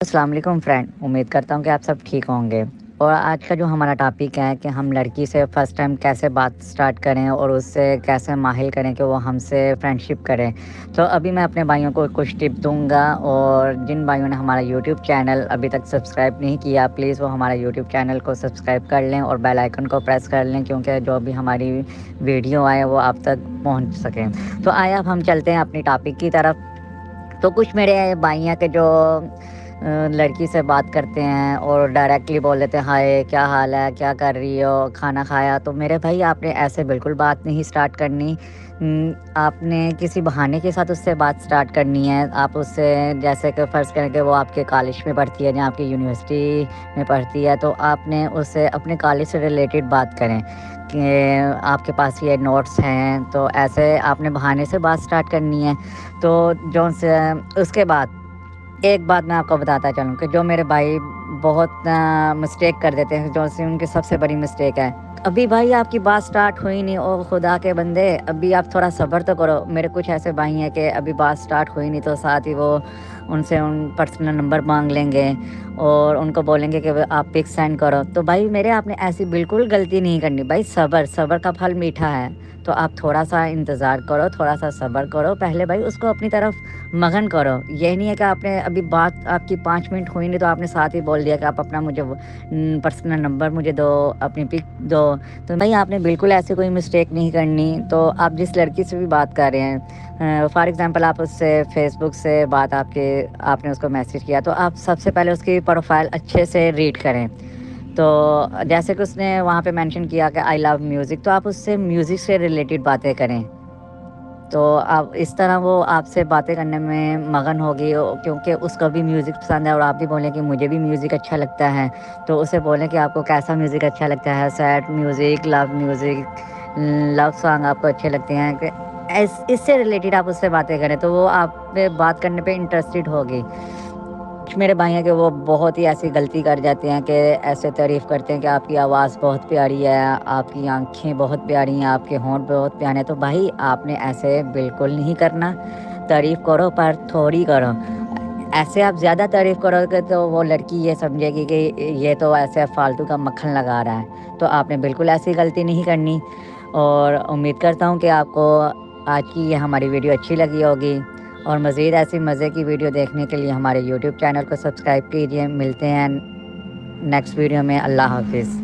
السلام علیکم فرینڈ، امید کرتا ہوں کہ آپ سب ٹھیک ہوں گے۔ اور آج کا جو ہمارا ٹاپک ہے کہ ہم لڑکی سے فرسٹ ٹائم کیسے بات سٹارٹ کریں اور اس سے کیسے ماہل کریں کہ وہ ہم سے فرینڈ شپ کریں۔ تو ابھی میں اپنے بھائیوں کو کچھ ٹپ دوں گا، اور جن بھائیوں نے ہمارا یوٹیوب چینل ابھی تک سبسکرائب نہیں کیا، پلیز وہ ہمارا یوٹیوب چینل کو سبسکرائب کر لیں اور بیل آئیکن کو پریس کر لیں، کیونکہ جو بھی ہماری ویڈیو آئے وہ آپ تک پہنچ سکیں۔ تو آئے اب ہم چلتے ہیں اپنی ٹاپک کی طرف۔ تو کچھ میرے بھائی ہیں کہ جو لڑکی سے بات کرتے ہیں اور ڈائریکٹلی بول دیتے ہیں ہائے کیا حال ہے، کیا کر رہی ہو، کھانا کھایا۔ تو میرے بھائی آپ نے ایسے بالکل بات نہیں سٹارٹ کرنی۔ آپ نے کسی بہانے کے ساتھ اس سے بات سٹارٹ کرنی ہے۔ آپ اس سے جیسے کہ فرض کریں کہ وہ آپ کے کالج میں پڑھتی ہے یا آپ کی یونیورسٹی میں پڑھتی ہے، تو آپ نے اس سے اپنے کالج سے ریلیٹڈ بات کریں کہ آپ کے پاس یہ نوٹس ہیں۔ تو ایسے آپ نے بہانے سے بات سٹارٹ کرنی ہے۔ تو جو سے اس کے بعد ایک بات میں آپ کو بتاتا چلوں کہ جو میرے بھائی بہت مسٹیک کر دیتے ہیں، جو سے ان کی سب سے بڑی مسٹیک ہے، ابھی بھائی آپ کی بات سٹارٹ ہوئی نہیں، او خدا کے بندے ابھی آپ تھوڑا صبر تو کرو۔ میرے کچھ ایسے بھائی ہیں کہ ابھی بات سٹارٹ ہوئی نہیں تو ساتھ ہی وہ ان سے پرسنل نمبر مانگ لیں گے اور ان کو بولیں گے کہ آپ پک سینڈ کرو۔ تو بھائی میرے آپ نے ایسی بالکل غلطی نہیں کرنی۔ بھائی صبر کا پھل میٹھا ہے، تو آپ تھوڑا سا انتظار کرو، تھوڑا سا صبر کرو، پہلے بھائی اس کو اپنی طرف مگن کرو۔ یہ نہیں ہے کہ آپ نے ابھی بات آپ کی 5 منٹ ہوئی نہیں تو آپ نے ساتھ ہی بول دیا کہ آپ اپنا مجھے پرسنل نمبر مجھے دو، اپنی پک دو۔ تو بھائی آپ نے بالکل ایسی کوئی مسٹیک نہیں کرنی۔ تو آپ جس لڑکی سے بھی بات کر رہے ہیں، فار ایگزامپل آپ اس سے فیس بک سے بات آپ نے اس کو میسیج کیا، تو آپ سب سے پہلے اس کی پروفائل اچھے سے ریڈ کریں۔ تو جیسے کہ اس نے وہاں پہ مینشن کیا کہ آئی لو میوزک، تو آپ اس سے میوزک سے ریلیٹڈ باتیں کریں۔ تو آپ اس طرح وہ آپ سے باتیں کرنے میں مگن ہوگی، کیونکہ اس کو بھی میوزک پسند ہے اور آپ بھی بولیں کہ مجھے بھی میوزک اچھا لگتا ہے۔ تو اسے بولیں کہ آپ کو کیسا میوزک اچھا لگتا ہے، سیڈ میوزک، لو میوزک، لو سانگ آپ کو اچھے لگتے ہیں، کہ اس سے ریلیٹڈ آپ اس سے باتیں کریں تو وہ آپ پہ بات کرنے پہ انٹرسٹڈ ہوگی۔ کچھ میرے بھائی ہیں کہ وہ بہت ہی ایسی غلطی کر جاتے ہیں کہ ایسے تعریف کرتے ہیں کہ آپ کی آواز بہت پیاری ہے، آپ کی آنکھیں بہت پیاری ہیں، آپ کے ہونٹ بہت پیارے ہیں۔ تو بھائی آپ نے ایسے بالکل نہیں کرنا۔ تعریف کرو پر تھوڑی کرو۔ ایسے آپ زیادہ تعریف کرو گے تو وہ لڑکی یہ سمجھے گی کہ یہ تو ایسے فالتو کا مکھن لگا رہا ہے۔ تو آپ نے بالکل ایسی غلطی نہیں کرنی۔ اور امید کرتا ہوں کہ آپ کو آج کی یہ ہماری ویڈیو اچھی لگی ہوگی، اور مزید ایسی مزے کی ویڈیو دیکھنے کے لیے ہمارے یوٹیوب چینل کو سبسکرائب کیجیے۔ ملتے ہیں نیکسٹ ویڈیو میں۔ اللہ حافظ۔